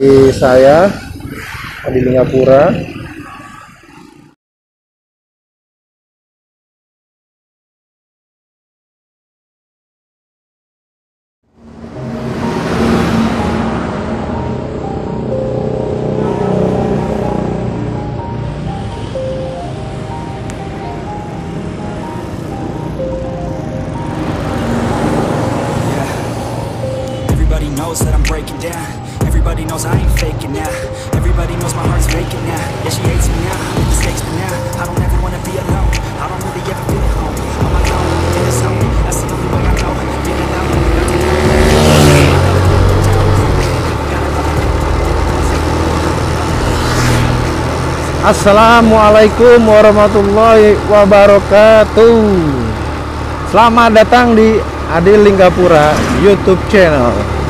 Di saya di Lingapura. Everybody knows that I'm breaking down. Everybody knows I ain't faking now. Everybody knows my heart's vacant now. Yeah, she hates me now, I make mistakes, but now I don't ever wanna be alone. I don't really ever feel at home. On my own, in the zone, that's the only way I know. Feeling out, Assalamualaikum warahmatullahi wabarakatuh. Selamat datang di Adi Lingapura YouTube channel.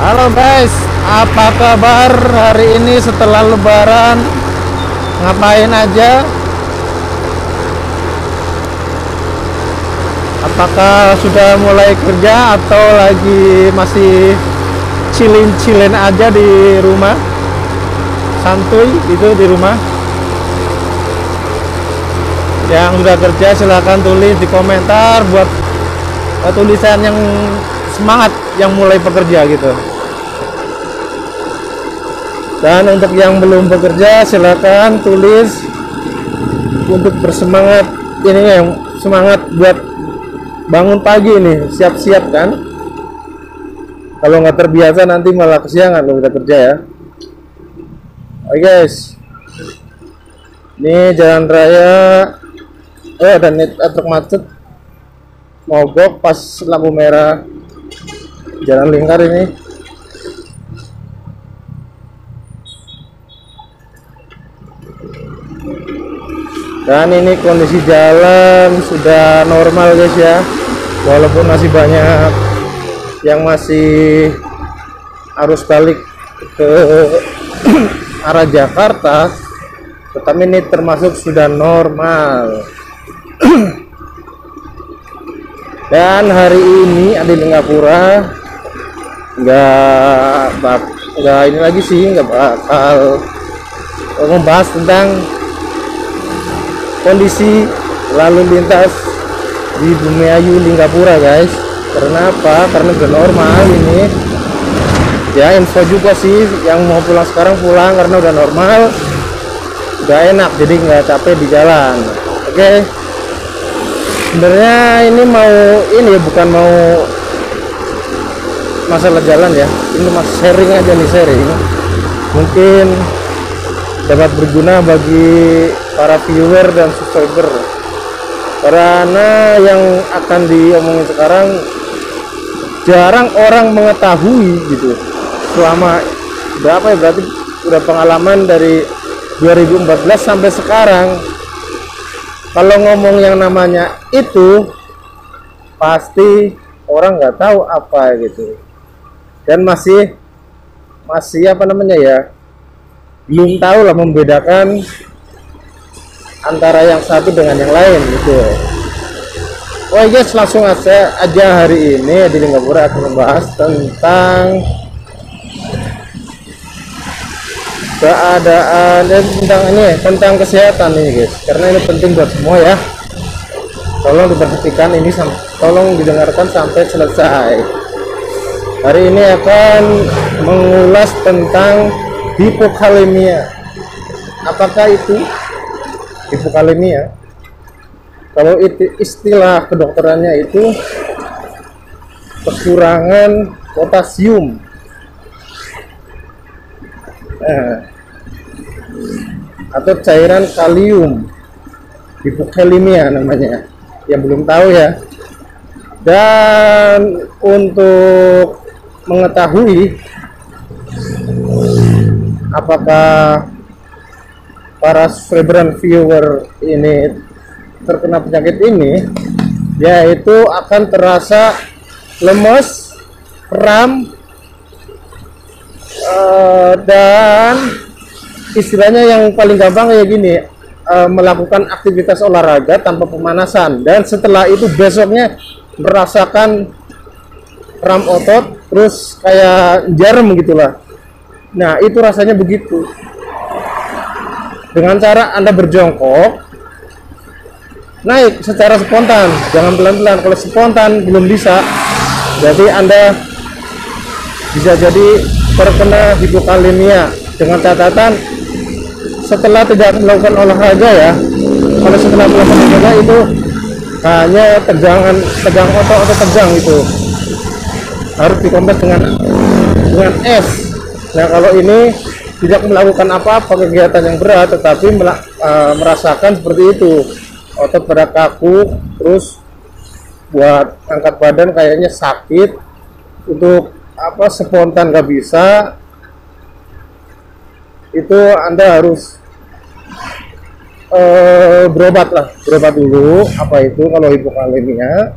Halo guys, apa kabar hari ini setelah lebaran? Ngapain aja? Apakah sudah mulai kerja atau lagi masih chillin aja di rumah? Santuy gitu di rumah. Yang sudah kerja silahkan tulis di komentar buat tulisan yang semangat yang mulai bekerja gitu. Dan untuk yang belum bekerja silakan tulis untuk bersemangat, ini yang semangat buat bangun pagi nih, siap-siap kan. Kalau nggak terbiasa nanti malah kesiangan kalau kita kerja ya. Oke guys, ini jalan raya ada truk macet, mogok pas lampu merah, jalan lingkar ini. Dan ini kondisi jalan sudah normal guys ya, walaupun masih banyak yang masih arus balik ke arah Jakarta, tetapi ini termasuk sudah normal. Dan hari ini ada di Lingapura nggak ini lagi sih, nggak bakal membahas tentang kondisi lalu lintas di Bumiayu Lingapura guys. Karena apa? Karena udah normal ini ya. Info juga sih, yang mau pulang sekarang pulang karena udah normal, udah enak, jadi nggak capek di jalan. Oke, sebenarnya ini bukan mau masalah jalan ya, ini mas sharing aja nih, sharing mungkin dapat berguna bagi para viewer dan subscriber, karena yang akan diomongin sekarang jarang orang mengetahui gitu. Selama berapa ya, berarti udah pengalaman dari 2014 sampai sekarang, kalau ngomong yang namanya itu pasti orang nggak tahu apa gitu, dan masih apa namanya ya, belum tahu lah membedakan antara yang satu dengan yang lain gitu. Oh guys, langsung aja hari ini di Lingapura akan membahas tentang keadaan dan tentang kesehatan ini guys, karena ini penting buat semua ya. Tolong diperhatikan ini, tolong didengarkan sampai selesai. Hari ini akan mengulas tentang hipokalemia. Apakah itu hipokalemia? Kalau itu istilah kedokterannya itu kekurangan potasium. Atau cairan kalium, hipokalemia namanya, yang belum tahu ya. Dan untuk mengetahui apakah para subscriber viewer ini terkena penyakit ini, yaitu akan terasa lemes, kram, dan istilahnya yang paling gampang kayak gini, melakukan aktivitas olahraga tanpa pemanasan, dan setelah itu besoknya merasakan kram otot, terus kayak jarum gitulah. Nah, itu rasanya begitu. Dengan cara Anda berjongkok, naik secara spontan, jangan pelan-pelan. Kalau spontan belum bisa, jadi Anda bisa jadi terkena hipokalemia, dengan catatan setelah tidak melakukan olahraga ya. Kalau setelah melakukan olahraga itu hanya tegang otot atau tegang, itu harus dikompres dengan es. Nah, kalau ini tidak melakukan apa-apa kegiatan yang berat, tetapi merasakan seperti itu, otot pada kaku, terus buat angkat badan kayaknya sakit, untuk apa spontan nggak bisa, itu Anda harus berobat dulu. Apa itu kalau hipokalemia?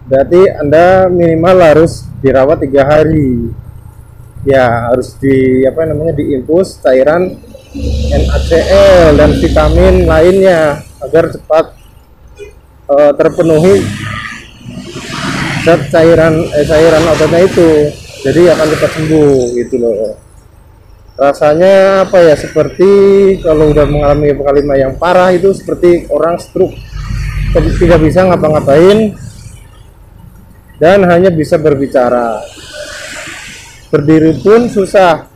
Berarti Anda minimal harus dirawat 3 hari ya, harus diinfus cairan NaCl dan vitamin lainnya agar cepat terpenuhi zat cairan ototnya itu, jadi akan cepat sembuh gitu loh. Rasanya apa ya, seperti kalau udah mengalami hipokalemia yang parah itu seperti orang stroke, tidak bisa ngapa-ngapain dan hanya bisa berbicara, berdiri pun susah,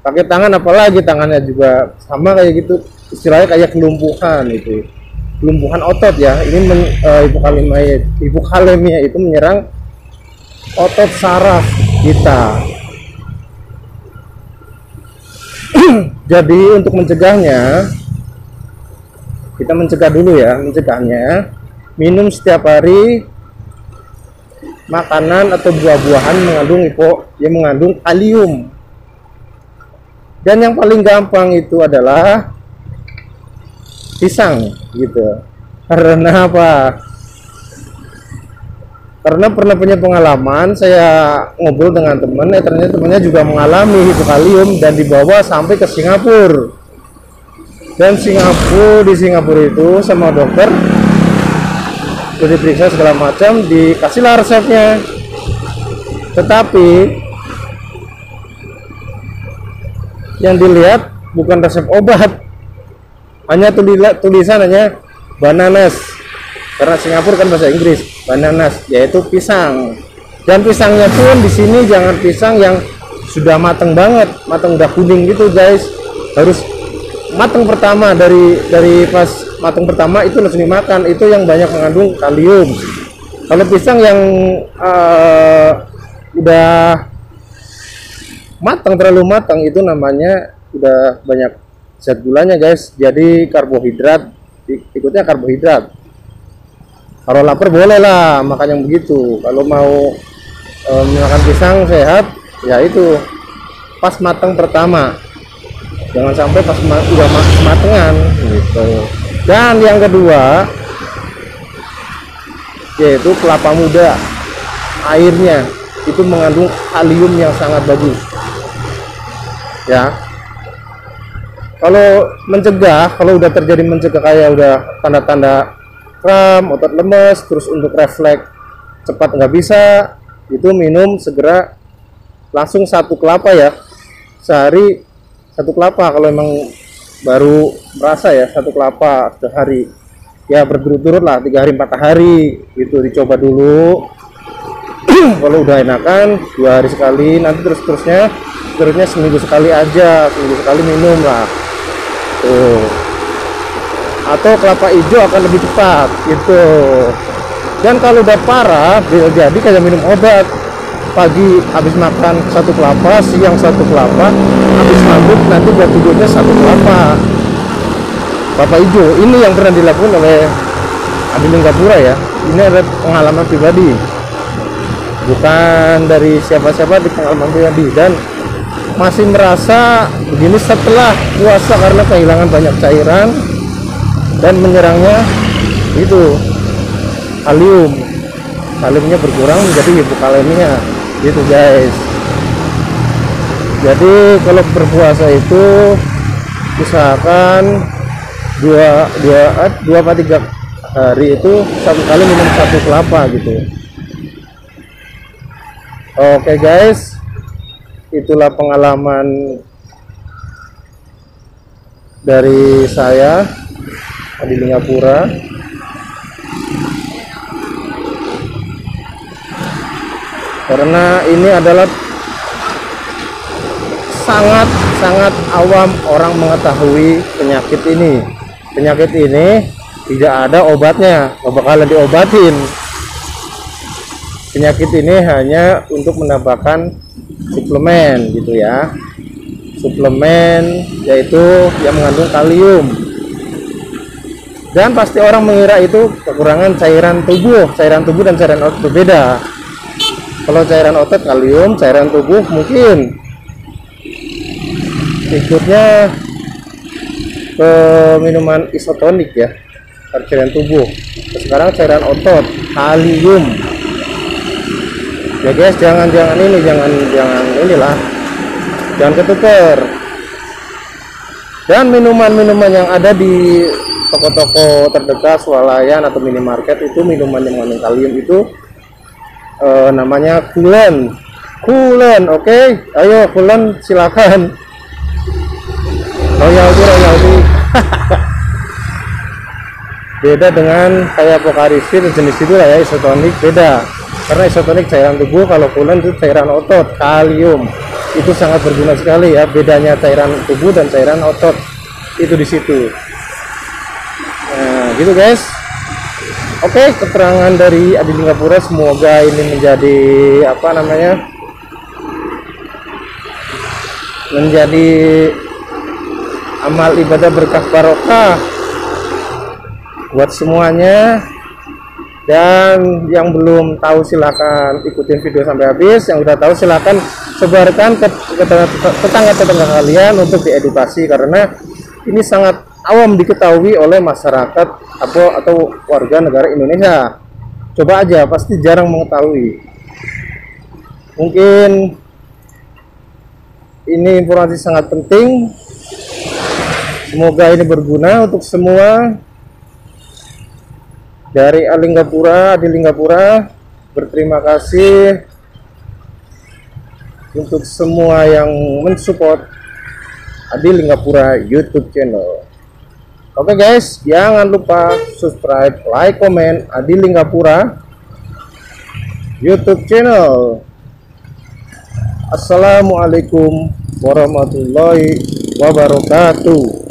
pakai tangan apalagi, tangannya juga sama kayak gitu, istilahnya kayak kelumpuhan, itu kelumpuhan otot ya. Ini hipokalemia itu menyerang otot saraf kita. Jadi untuk mencegahnya, kita mencegah dulu ya. Mencegahnya, minum setiap hari makanan atau buah-buahan mengandung kalium. Dan yang paling gampang itu adalah pisang gitu. Karena apa? Karena pernah punya pengalaman, saya ngobrol dengan teman, ternyata temannya juga mengalami hipokalium dan dibawa sampai ke Singapura. Dan di Singapura itu sama dokter sudah diperiksa segala macam, dikasihlah resepnya. Tetapi yang dilihat bukan resep obat, hanya tulisan hanya bananas, karena Singapura kan bahasa Inggris, bananas yaitu pisang. Dan pisangnya pun di sini jangan pisang yang sudah matang banget, matang udah kuning gitu guys, harus matang pertama, dari pas matang pertama itu langsung dimakan, itu yang banyak mengandung kalium. Kalau pisang yang udah matang, terlalu matang, itu namanya udah banyak zat gulanya guys, jadi karbohidrat, ikutnya karbohidrat. Kalau lapar boleh lah makan yang begitu. Kalau mau makan pisang sehat ya itu pas matang pertama, jangan sampai pas udah matengan gitu. Dan yang kedua yaitu kelapa muda, airnya itu mengandung kalium yang sangat bagus ya. Kalau mencegah, kalau udah terjadi mencegah kayak udah tanda-tanda kram, otot lemes, terus untuk refleks cepat nggak bisa, itu minum segera langsung 1 kelapa ya, sehari 1 kelapa. Kalau emang baru merasa ya 1 kelapa sehari ya, berturut-turut lah 3 hari 4 hari itu dicoba dulu. Kalau udah enakan 2 hari sekali, nanti terusnya seminggu sekali aja, seminggu sekali minum lah tuh. Atau kelapa hijau akan lebih cepat gitu. Dan kalau udah parah, jadi kayak minum obat, pagi habis makan 1 kelapa, siang 1 kelapa, habis mabuk nanti buat tidurnya 1 kelapa hijau. Ini yang pernah dilakukan oleh Adi Linggapura ya, ini adalah pengalaman pribadi, bukan dari siapa-siapa, di pengalaman pribadi. Dan masih merasa begini setelah puasa karena kehilangan banyak cairan dan menyerangnya itu kalium. kaliumnya berkurang menjadi hipokalemia gitu guys. Jadi kalau berpuasa itu usahakan 2-3 hari itu satu kali minum 1 kelapa gitu. Oke guys, itulah pengalaman dari saya di Lingapura. Karena ini adalah sangat awam orang mengetahui penyakit ini. Penyakit ini tidak ada obatnya, nggak bakalan diobatin. Penyakit ini hanya untuk menambahkan suplemen gitu ya. Suplemen yaitu yang mengandung kalium. Dan pasti orang mengira itu kekurangan cairan tubuh dan cairan otot berbeda. Kalau cairan otot kalium, cairan tubuh mungkin ikutnya ke minuman isotonik ya, cairan tubuh. Sekarang cairan otot kalium. Ya guys, jangan inilah, jangan ketukar. Dan minuman-minuman yang ada di toko-toko terdekat, swalayan atau minimarket itu minuman yang mengandung kalium itu namanya Kulen. Oke, ayo Kulen silakan. Royalty. Beda dengan kayak Pokarisir jenis itu lah ya, isotonik beda. Karena isotonik cairan tubuh, kalau Kulen itu cairan otot, kalium. Itu sangat berguna sekali ya, bedanya cairan tubuh dan cairan otot itu di situ. Nah, gitu guys. Oke, keterangan dari Adi Lingapura, semoga ini menjadi menjadi amal ibadah berkah barokah buat semuanya. Dan yang belum tahu silakan ikutin video sampai habis, yang udah tahu silakan sebarkan ke tetangga-tetangga kalian untuk diedukasi, karena ini sangat awam diketahui oleh masyarakat atau warga negara Indonesia. Coba aja, pasti jarang mengetahui. Mungkin ini informasi sangat penting. Semoga ini berguna untuk semua. Dari Adi Lingapura berterima kasih untuk semua yang mensupport Adi Lingapura YouTube channel. Oke guys, jangan lupa subscribe, like, komen Adi Lingapura YouTube channel. Assalamualaikum warahmatullahi wabarakatuh.